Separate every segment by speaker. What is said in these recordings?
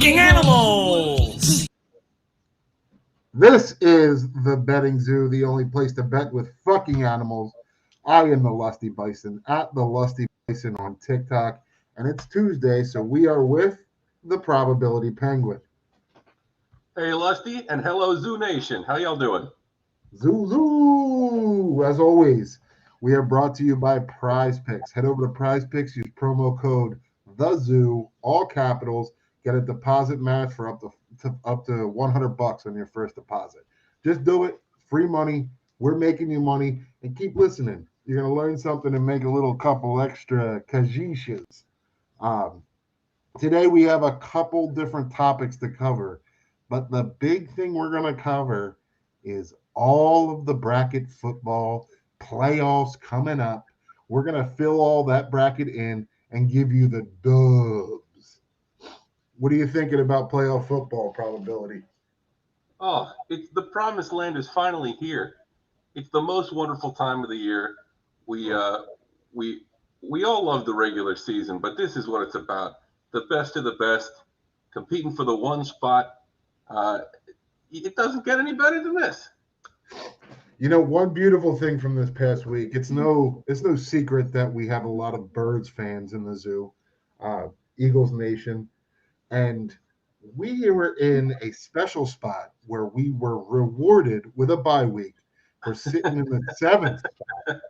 Speaker 1: fucking animals.
Speaker 2: This is the betting zoo, the only place to bet with fucking animals. I am the Lusty Bison at the Lusty Bison on TikTok, and it's Tuesday, so we are with the Probability Penguin.
Speaker 3: Hey, Lusty, and hello, Zoo Nation. How y'all doing?
Speaker 2: Zoo, zoo! As always, we are brought to you by Prize Picks. Head over to Prize Picks, use promo code THEZOO, all capitals, get a deposit match for up to $100 on your first deposit. Just do it. Free money. We're making you money, and keep listening. You're going to learn something and make a little couple extra kajishas. Today we have a couple different topics to cover, but the big thing we're going to cover is all of the bracket football playoffs coming up. We're going to fill all that bracket in and give you the dubs. What are you thinking about playoff football probability?
Speaker 3: Oh, the promised land is finally here. It's the most wonderful time of the year. We all love the regular season, but this is what it's about. The best of the best, competing for the one spot. It doesn't get any better than this.
Speaker 2: You know, one beautiful thing from this past week, it's no secret that we have a lot of Birds fans in the zoo, Eagles Nation, and we were in a special spot where we were rewarded with a bye week for sitting in the seventh spot.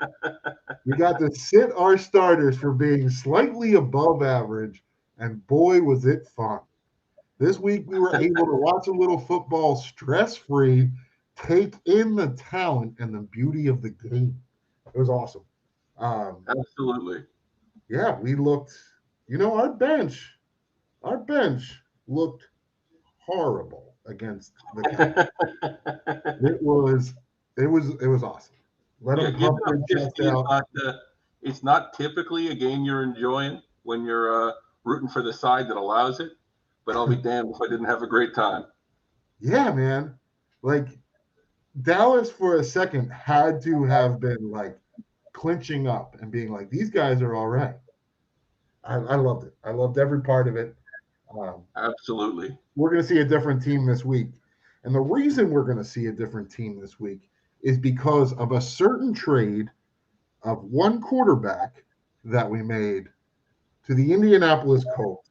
Speaker 2: We got to sit our starters for being slightly above average, and boy, was it fun. This week, we were able to watch a little football stress-free, take in the talent and the beauty of the game. It was awesome.
Speaker 3: Absolutely.
Speaker 2: Yeah, we looked, our bench looked horrible against the Cowboys. It was awesome. Let them pump their chest out.
Speaker 3: It's not typically a game you're enjoying when you're rooting for the side that allows it, but I'll be damned if I didn't have a great time.
Speaker 2: Yeah, man. Like, Dallas for a second had to have been like clinching up and being like, these guys are all right. I loved it. I loved every part of it.
Speaker 3: Absolutely.
Speaker 2: We're going to see a different team this week. And the reason we're going to see a different team this week is because of a certain trade of one quarterback that we made to the Indianapolis Colts,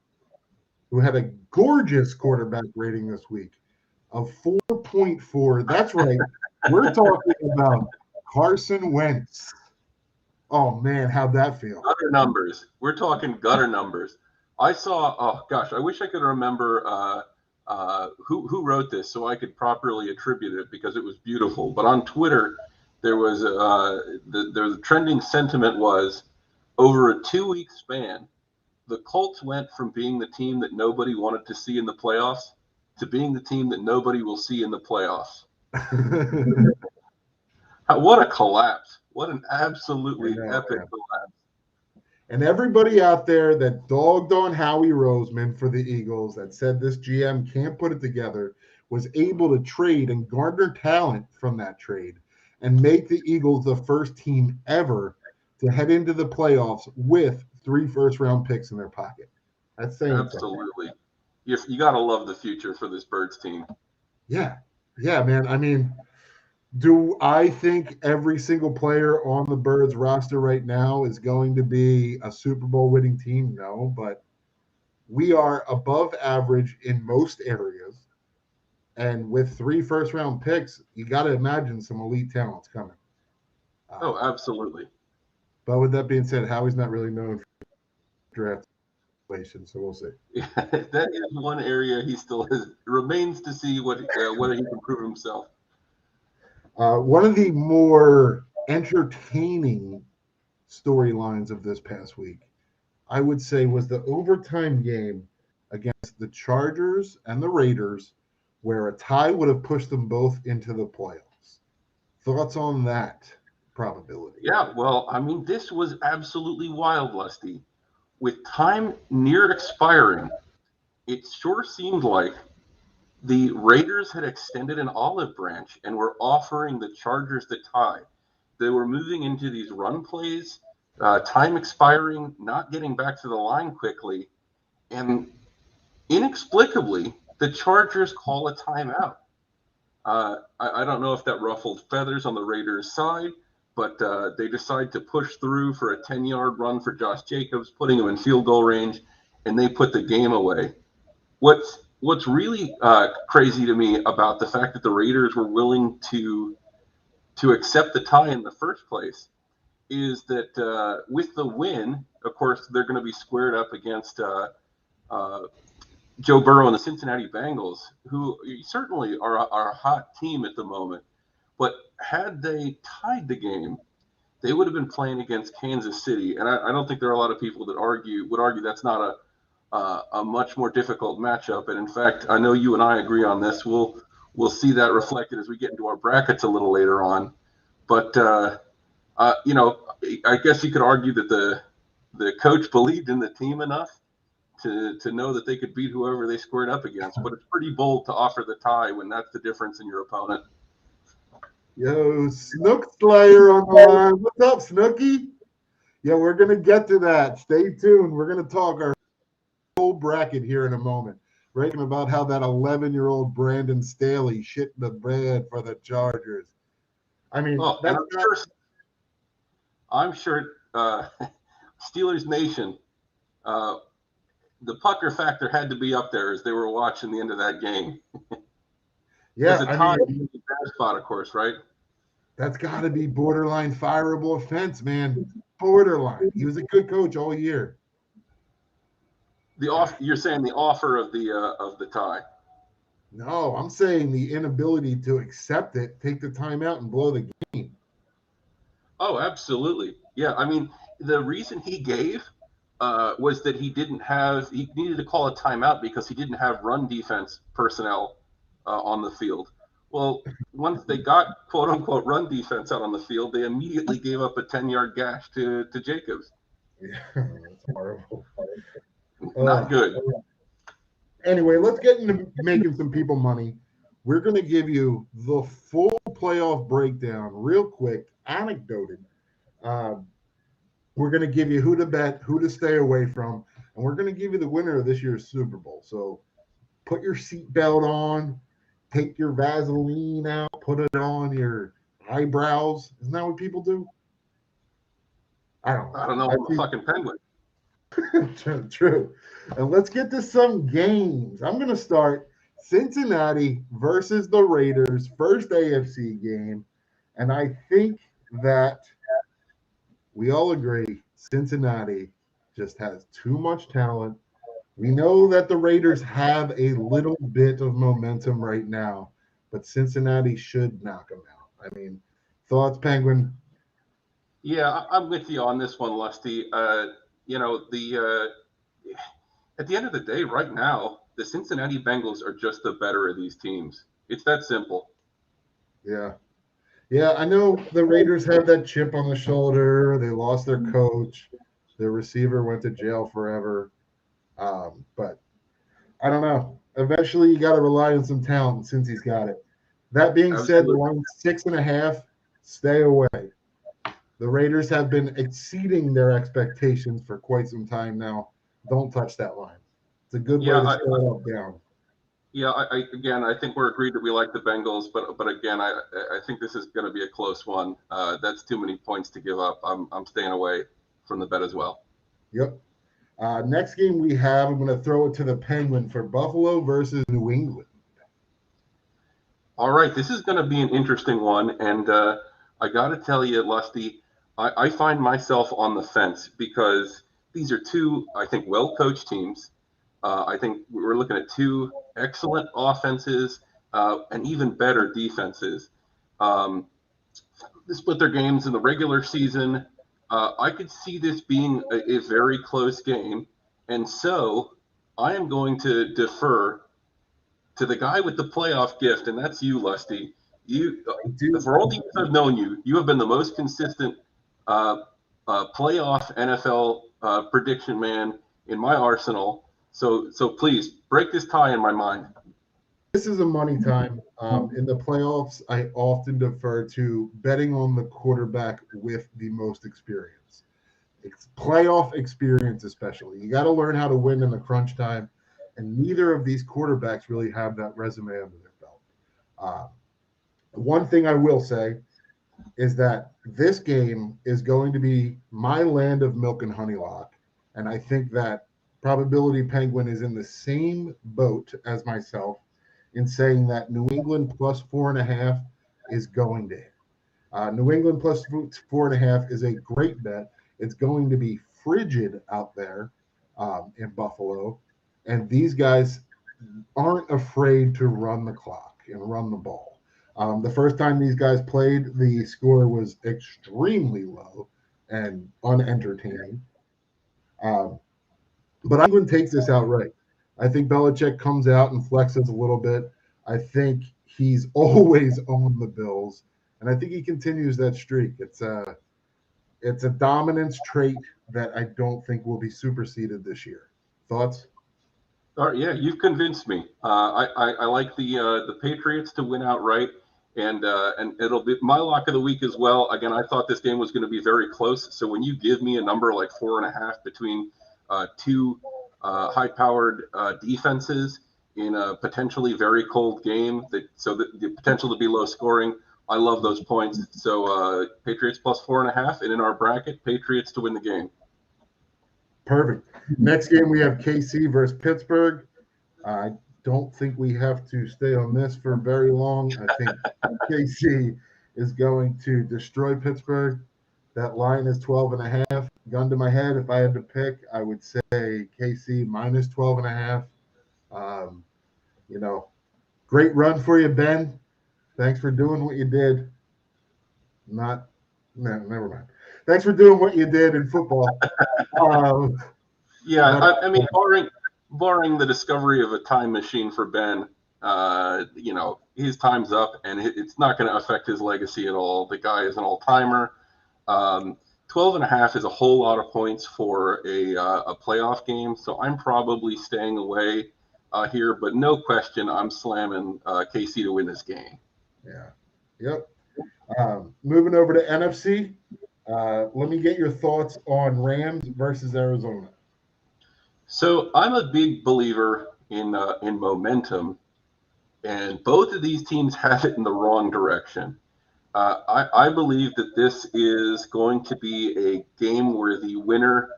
Speaker 2: who had a gorgeous quarterback rating this week of 4.4. That's right. We're talking about Carson Wentz. Oh, man, how'd that feel?
Speaker 3: Gutter numbers. We're talking gutter numbers. I saw, oh, gosh, I wish I could remember who wrote this so I could properly attribute it because it was beautiful. But on Twitter, there was the trending sentiment was, over a 2-week span, the Colts went from being the team that nobody wanted to see in the playoffs to being the team that nobody will see in the playoffs. What a collapse. What an absolutely epic collapse.
Speaker 2: And everybody out there that dogged on Howie Roseman for the Eagles, that said this GM can't put it together, was able to trade and garner talent from that trade and make the Eagles the first team ever to head into the playoffs with 3 first-round picks in their pocket. That's saying
Speaker 3: absolutely. You got to love the future for this Birds team.
Speaker 2: Yeah, man. I mean, do I think every single player on the Birds roster right now is going to be a Super Bowl winning team? No, but we are above average in most areas. And with 3 first-round picks, you got to imagine some elite talents coming.
Speaker 3: Oh, absolutely.
Speaker 2: But with that being said, Howie's not really known for draft situation, so we'll see.
Speaker 3: That is one area he still remains to see whether he can prove himself.
Speaker 2: One of the more entertaining storylines of this past week, I would say, was the overtime game against the Chargers and the Raiders, where a tie would have pushed them both into the playoffs. Thoughts on that probability?
Speaker 3: Yeah, well, I mean, this was absolutely wild, Lusty. With time near expiring, it sure seemed like the Raiders had extended an olive branch and were offering the Chargers the tie. They were moving into these run plays, time expiring, not getting back to the line quickly. And inexplicably, the Chargers call a timeout. I don't know if that ruffled feathers on the Raiders' side, but they decide to push through for a 10-yard run for Josh Jacobs, putting him in field goal range, and they put the game away. What's really crazy to me about the fact that the Raiders were willing to accept the tie in the first place is that with the win, of course, they're going to be squared up against Joe Burrow and the Cincinnati Bengals, who certainly are a hot team at the moment. But had they tied the game, they would have been playing against Kansas City, and I don't think there are a lot of people that would argue that's not a much more difficult matchup. And in fact, I know you and I agree on this. We'll see that reflected as we get into our brackets a little later on. But I guess you could argue that the coach believed in the team enough to know that they could beat whoever they squared up against. But it's pretty bold to offer the tie when that's the difference in your opponent.
Speaker 2: Yo, Snook Slayer on the line. What's up, Snooky? Yeah, we're going to get to that. Stay tuned. We're going to talk our whole bracket here in a moment. Breaking about how that 11-year-old Brandon Staley shit the bed for the Chargers. I mean,
Speaker 3: I'm sure Steelers Nation, the pucker factor had to be up there as they were watching the end of that game.
Speaker 2: Yeah,
Speaker 3: I mean, the bad spot, of course, right?
Speaker 2: That's got to be borderline fireable offense, man. Borderline. He was a good coach all year.
Speaker 3: You're saying the offer of the tie?
Speaker 2: No, I'm saying the inability to accept it, take the timeout, and blow the game.
Speaker 3: Oh, absolutely. Yeah, I mean, the reason he gave was that he needed to call a timeout because he didn't have run defense personnel on the field. Well, once they got quote unquote run defense out on the field, they immediately gave up a 10-yard gash to Jacobs.
Speaker 2: Yeah, that's horrible.
Speaker 3: Not good.
Speaker 2: Anyway, let's get into making some people money. We're going to give you the full playoff breakdown real quick, anecdoted. We're going to give you who to bet, who to stay away from, and we're going to give you the winner of this year's Super Bowl. So put your seatbelt on, take your Vaseline out, put it on your eyebrows. Isn't that what people do? I don't know.
Speaker 3: I'm a fucking penguin.
Speaker 2: True. And let's get to some games. I'm going to start Cincinnati versus the Raiders, first AFC game. And I think that we all agree Cincinnati just has too much talent. We know that the Raiders have a little bit of momentum right now, but Cincinnati should knock them out. I mean, thoughts, Penguin?
Speaker 3: Yeah, I'm with you on this one, Lusty. At the end of the day, right now, the Cincinnati Bengals are just the better of these teams. It's that simple.
Speaker 2: Yeah. Yeah, I know the Raiders have that chip on the shoulder. They lost their coach. Their receiver went to jail forever. But I don't know. Eventually, you got to rely on some talent since he's got it. That being said, the line's 6.5. Stay away. The Raiders have been exceeding their expectations for quite some time now. Don't touch that line. It's a good way to start off down.
Speaker 3: Yeah, I think we're agreed that we like the Bengals, but again, I think this is going to be a close one. That's too many points to give up. I'm staying away from the bet as well.
Speaker 2: Yep. Next game we have, I'm going to throw it to the Penguin for Buffalo versus New England.
Speaker 3: All right, this is going to be an interesting one, and I got to tell you, Lusty, I find myself on the fence because these are two, I think, well-coached teams. I think we're looking at two excellent offenses and even better defenses. They split their games in the regular season. I could see this being a very close game. And so I am going to defer to the guy with the playoff gift, and that's you, Lusty. For all the years I've known you, you have been the most consistent playoff NFL prediction man in my arsenal. So please break this tie in my mind.
Speaker 2: This is a money time. In the playoffs, I often defer to betting on the quarterback with the most experience. It's playoff experience, especially. You got to learn how to win in the crunch time. and neither of these quarterbacks really have that resume under their belt. One thing I will say is that this game is going to be my land of milk and honey lock, and I think that Probability Penguin is in the same boat as myself in saying that New England plus 4.5 is going to hit. New England plus 4.5 is a great bet. It's going to be frigid out there in Buffalo, and these guys aren't afraid to run the clock and run the ball. The first time these guys played, the score was extremely low and unentertaining. But England takes this outright. I think Belichick comes out and flexes a little bit. I think he's always owned the Bills, and I think he continues that streak. It's a dominance trait that I don't think will be superseded this year. Thoughts?
Speaker 3: All right, yeah, you've convinced me. I like the Patriots to win outright, and it'll be my lock of the week as well. Again, I thought this game was going to be very close. So when you give me a number like 4.5 between two high-powered defenses in a potentially very cold game, so the potential to be low scoring, I love those points. So Patriots plus 4.5, and in our bracket, Patriots to win the game.
Speaker 2: Perfect. Next game, we have KC versus Pittsburgh. I don't think we have to stay on this for very long. I think KC is going to destroy Pittsburgh. That line is 12.5. Gun to my head, if I had to pick, I would say KC minus 12.5. Great run for you, Ben. Thanks for doing what you did. Never mind. Thanks for doing what you did in football.
Speaker 3: I mean, barring the discovery of a time machine for Ben, his time's up, and it's not going to affect his legacy at all. The guy is an all-timer. 12.5 is a whole lot of points for a playoff game, so I'm probably staying away here. But no question, I'm slamming KC to win this game.
Speaker 2: Yeah. Yep. Moving over to NFC. Let me get your thoughts on Rams versus Arizona.
Speaker 3: So I'm a big believer in momentum, and both of these teams have it in the wrong direction. I believe that this is going to be a game where the winner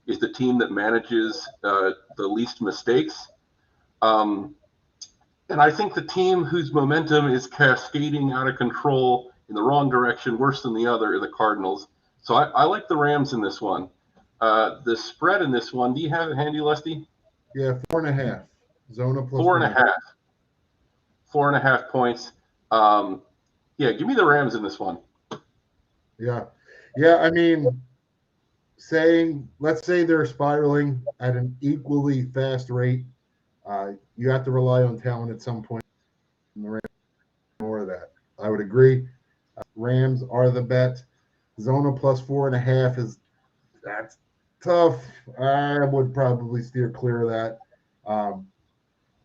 Speaker 3: is the team that manages the least mistakes. And I think the team whose momentum is cascading out of control in the wrong direction, worse than the other, are the Cardinals. So I like the Rams in this one. The spread in this one, do you have it handy, Lusty?
Speaker 2: Yeah, 4.5. Zona plus
Speaker 3: 4.5. 4.5 points. Give me the Rams in this one.
Speaker 2: Yeah. I mean, let's say they're spiraling at an equally fast rate. You have to rely on talent at some point. And the Rams more of that. I would agree. Rams are the bet. Zona plus 4.5 that's tough. I would probably steer clear of that,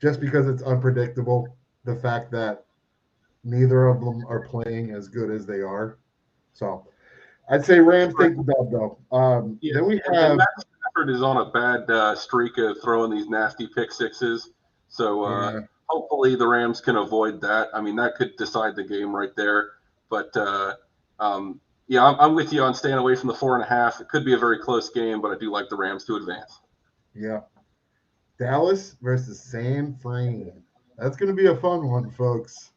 Speaker 2: just because it's unpredictable. The fact that neither of them are playing as good as they are. So I'd say Rams take the dub, though. Then we have
Speaker 3: Matt Stafford is on a bad streak of throwing these nasty pick sixes. So hopefully the Rams can avoid that. I mean, that could decide the game right there. But I'm with you on staying away from the 4.5. It could be a very close game, but I do like the Rams to advance.
Speaker 2: Yeah. Dallas versus San Fran. That's going to be a fun one, folks.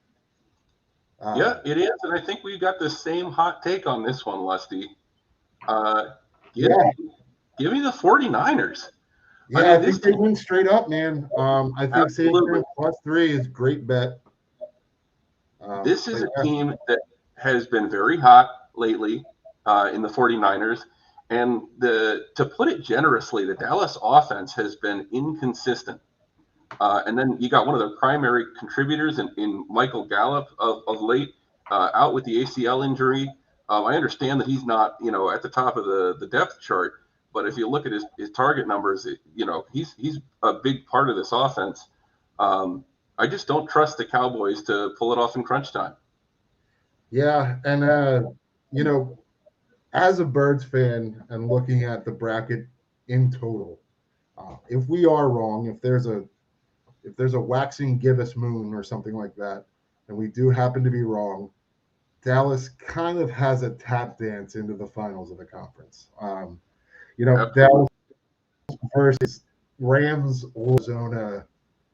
Speaker 3: Yeah, it is, and I think we got the same hot take on this one, Lusty. Give me the 49ers.
Speaker 2: Yeah, I think they win straight up, man. I think San Fran plus 3 is a great bet.
Speaker 3: This is a team that has been very hot lately in the 49ers. And to put it generously, the Dallas offense has been inconsistent. And then you got one of their primary contributors in Michael Gallup of late, out with the ACL injury. I understand that he's not, at the top of the depth chart, but if you look at his target numbers, he's a big part of this offense. I just don't trust the Cowboys to pull it off in crunch time.
Speaker 2: Yeah, and as a Birds fan and looking at the bracket in total, if we are wrong, if there's a if there's a waxing give us moon or something like that, and we do happen to be wrong, Dallas kind of has a tap dance into the finals of the conference. Dallas versus Rams or Arizona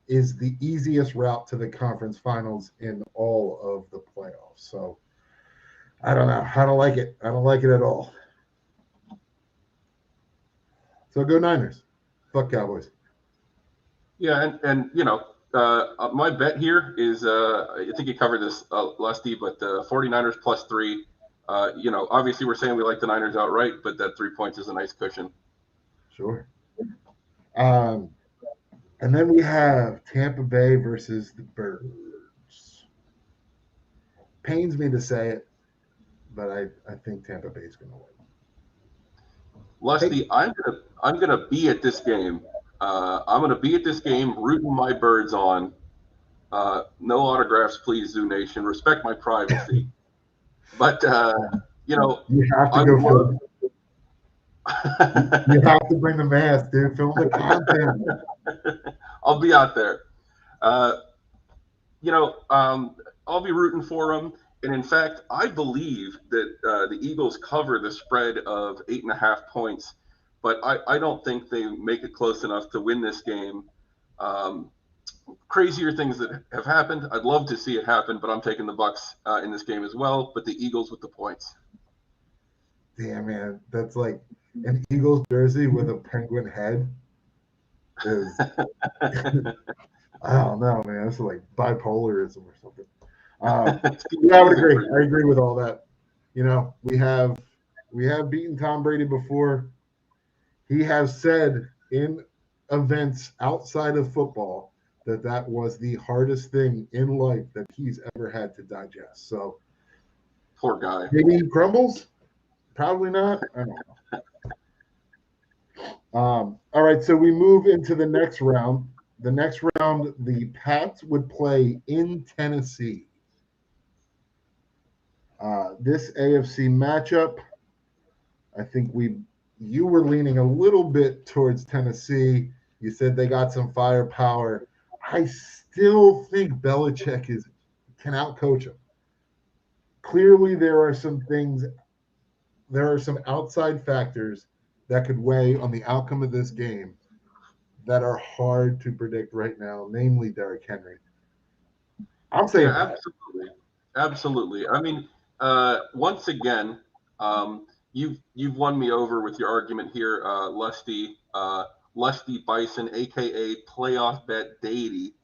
Speaker 2: is the easiest route to the conference finals in all of the playoffs. So I don't know. I don't like it. I don't like it at all. So go Niners. Fuck Cowboys.
Speaker 3: Yeah, and my bet here is I think you covered this, Lusty, but 49ers +3. Obviously we're saying we like the Niners outright, but that 3 points is a nice cushion.
Speaker 2: Sure. And then we have Tampa Bay versus the Birds. Pains me to say it, but I think Tampa Bay is going to win.
Speaker 3: Lusty, I'm gonna be at this game. I'm gonna be at this game, rooting my Birds on. No autographs, please, Zoo Nation. Respect my privacy. But
Speaker 2: you have to go film. You have to bring the mask, dude. Film the content.
Speaker 3: I'll be out there. I'll be rooting for them. And in fact, I believe that the Eagles cover the spread of 8.5 points, but I don't think they make it close enough to win this game. Crazier things that have happened. I'd love to see it happen, but I'm taking the Bucks in this game as well, but the Eagles with the points.
Speaker 2: Damn, man. That's like an Eagles jersey with a penguin head. I don't know, man. It's like bipolarism or something. Yeah, I would agree. I agree with all that. We have beaten Tom Brady before. He has said in events outside of football that was the hardest thing in life that he's ever had to digest. So
Speaker 3: poor guy.
Speaker 2: Maybe he crumbles. Probably not. I don't know. All right, so we move into the next round. The next round, the Pats would play in Tennessee. This AFC matchup, I think you were leaning a little bit towards Tennessee. You said they got some firepower. I still think Belichick can outcoach him. Clearly, there are some outside factors that could weigh on the outcome of this game that are hard to predict right now, namely Derrick Henry. I'll say
Speaker 3: absolutely. I mean, once again, you've won me over with your argument here, Lusty Bison, aka Playoff Bet Deity.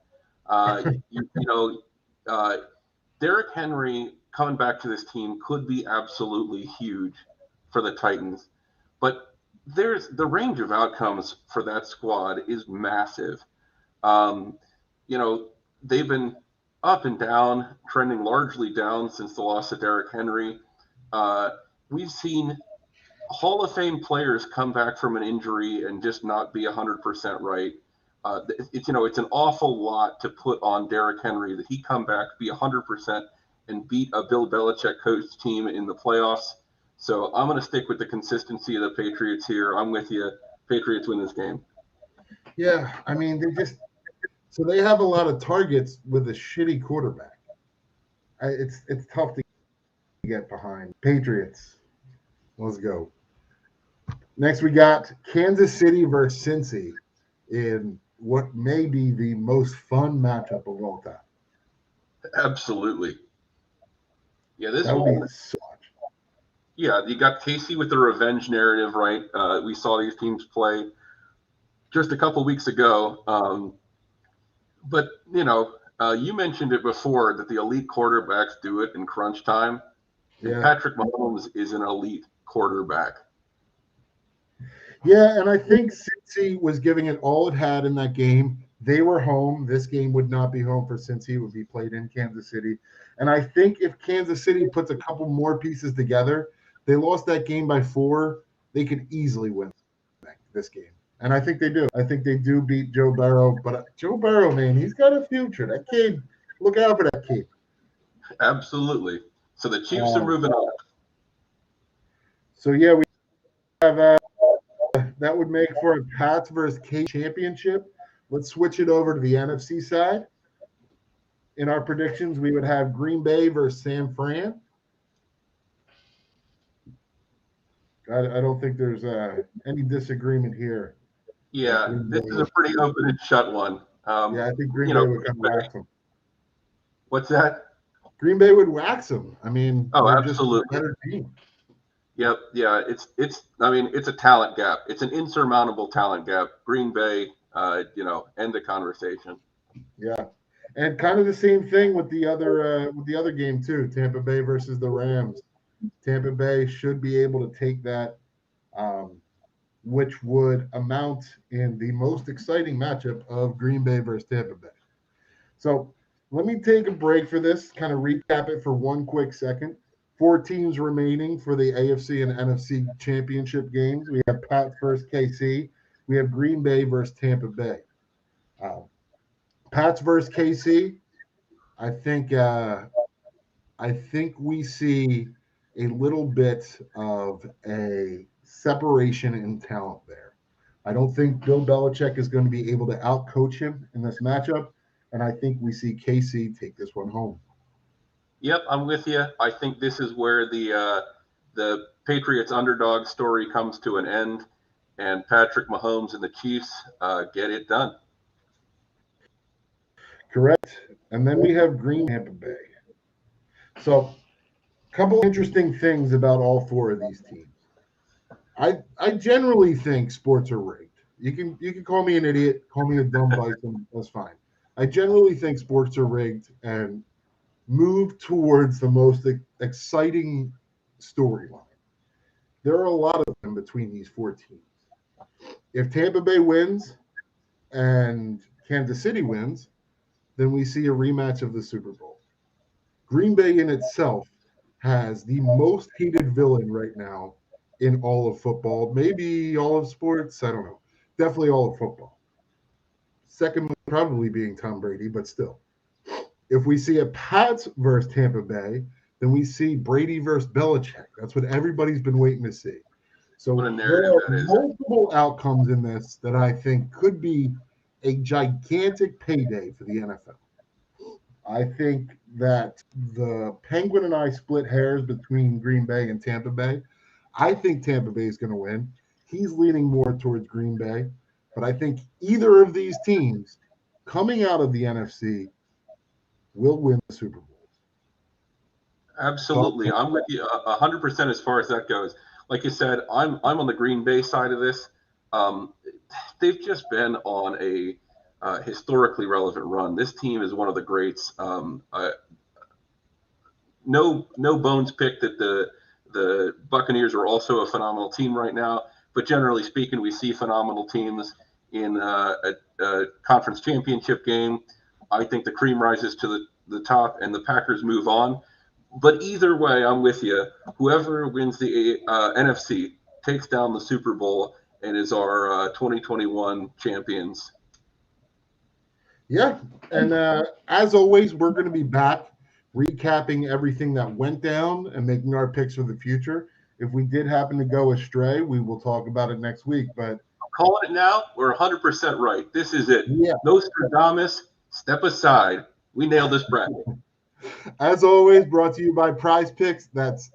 Speaker 3: Derrick Henry coming back to this team could be absolutely huge for the Titans, but there's the range of outcomes for that squad is massive. They've been up and down, trending largely down since the loss of Derrick Henry. We've seen Hall of Fame players come back from an injury and just not be 100% right. It's an awful lot to put on Derrick Henry that he come back, be 100%, and beat a Bill Belichick coached team in the playoffs. So I'm going to stick with the consistency of the Patriots here. I'm with you. Patriots win this game.
Speaker 2: Yeah, I mean, they have a lot of targets with a shitty quarterback. It's tough to get behind. Patriots. Let's go. Next, we got Kansas City versus Cincy in what may be the most fun matchup of all time.
Speaker 3: Absolutely. Yeah, this
Speaker 2: that would be so much.
Speaker 3: Yeah, you got Casey with the revenge narrative, right? We saw these teams play just a couple weeks ago. But, you mentioned it before that the elite quarterbacks do it in crunch time. Yeah. And Patrick Mahomes is an elite quarterback.
Speaker 2: Yeah, and I think Cincy was giving it all it had in that game. They were home. This game would not be home for Cincy. It would be played in Kansas City. And I think if Kansas City puts a couple more pieces together, they lost that game by 4, they could easily win this game. And I think they do. I think they do beat Joe Burrow. But Joe Burrow, man, he's got a future. That kid, look out for that kid.
Speaker 3: Absolutely. So the Chiefs are moving on.
Speaker 2: So, yeah, we have that would make for a Pats versus K championship. Let's switch it over to the NFC side. In our predictions, we would have Green Bay versus San Fran. I don't think there's any disagreement here.
Speaker 3: Yeah, this is a pretty open and shut one.
Speaker 2: Yeah, I think Green Bay would come wax them.
Speaker 3: What's that?
Speaker 2: Green Bay would wax them. I mean, they're
Speaker 3: absolutely.
Speaker 2: just a better team.
Speaker 3: Yep, yeah, I mean, it's a talent gap. It's an insurmountable talent gap. Green Bay, end the conversation.
Speaker 2: Yeah. And kind of the same thing with the other game too, Tampa Bay versus the Rams. Tampa Bay should be able to take that, which would amount in the most exciting matchup of Green Bay versus Tampa Bay. So let me take a break for this, kind of recap it for one quick second. 4 teams remaining for the AFC and NFC championship games. We have Pat versus KC. We have Green Bay versus Tampa Bay. Pats versus KC. I think we see a little bit of a separation in talent there. I don't think Bill Belichick is going to be able to outcoach him in this matchup, and I think we see KC take this one home.
Speaker 3: Yep, I'm with you. I think this is where the Patriots underdog story comes to an end, and Patrick Mahomes and the Chiefs get it done.
Speaker 2: Correct. And then we have Green Tampa Bay. So, a couple interesting things about all 4 of these teams. I generally think sports are rigged. You can call me an idiot, call me a dumb bison, that's fine. I generally think sports are rigged and move towards the most exciting storyline. There are a lot of them between these 4 teams. If Tampa Bay wins and Kansas City wins, then we see a rematch of the Super Bowl. Green Bay in itself has the most hated villain right now in all of football, maybe all of sports, I don't know. Definitely all of football. Second probably being Tom Brady, but still. If we see a Pats versus Tampa Bay, then we see Brady versus Belichick. That's what everybody's been waiting to see. So there are multiple outcomes in this that I think could be a gigantic payday for the NFL. I think that the Penguin and I split hairs between Green Bay and Tampa Bay. I think Tampa Bay is going to win. He's leaning more towards Green Bay, but I think either of these teams coming out of the NFC will win the Super Bowl.
Speaker 3: Absolutely. I'm with you 100% as far as that goes. Like you said, I'm on the Green Bay side of this. They've just been on a historically relevant run. This team is one of the greats. No bones picked that the Buccaneers are also a phenomenal team right now. But generally speaking, we see phenomenal teams in a conference championship game. I think the cream rises to the top and the Packers move on. But either way, I'm with you. Whoever wins the NFC takes down the Super Bowl and is our 2021 champions.
Speaker 2: Yeah, and as always, we're going to be back recapping everything that went down and making our picks for the future. If we did happen to go astray, we will talk about it next week. But
Speaker 3: I'm calling it now. We're 100% right. This is it.
Speaker 2: Yeah.
Speaker 3: Nostradamus, step aside. We nailed this bracket.
Speaker 2: As always, brought to you by Prize Picks. That's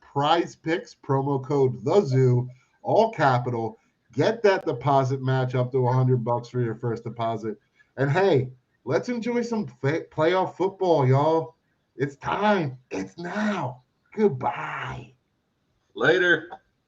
Speaker 2: Prize Picks, promo code TheZoo, all capital. Get that deposit match up to $100 for your first deposit. And hey, let's enjoy some playoff football, y'all. It's time. It's now. Goodbye.
Speaker 3: Later.